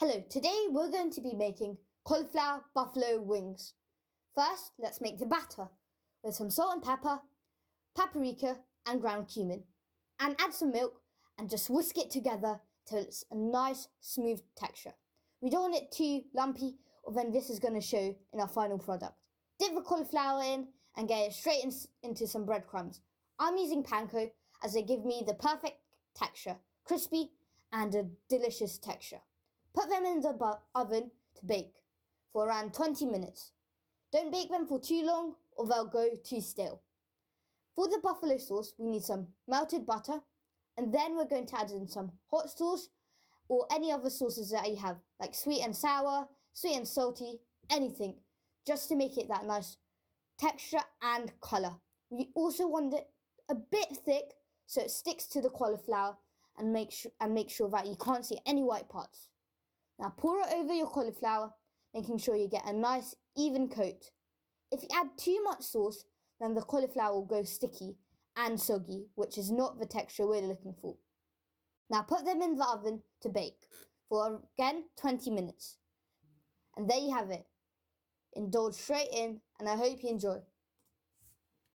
Hello, today we're going to be making cauliflower buffalo wings. First, let's make the batter with some salt and pepper, paprika and ground cumin. And add some milk and just whisk it together till it's a nice smooth texture. We don't want it too lumpy or then this is going to show in our final product. Dip the cauliflower in and get it straight into some breadcrumbs. I'm using panko as they give me the perfect texture, crispy and a delicious texture. Put them in the oven to bake for around 20 minutes. Don't bake them for too long or they'll go too stale. For the buffalo sauce, we need some melted butter and then we're going to add in some hot sauce or any other sauces that you have, like sweet and sour, sweet and salty, anything, just to make it that nice texture and colour. We also want it a bit thick so it sticks to the cauliflower and make sure that you can't see any white parts. Now pour it over your cauliflower, making sure you get a nice even coat. If you add too much sauce, then the cauliflower will go sticky and soggy, which is not the texture we're looking for. Now put them in the oven to bake for, again, 20 minutes. And there you have it. Indulge straight in, and I hope you enjoy.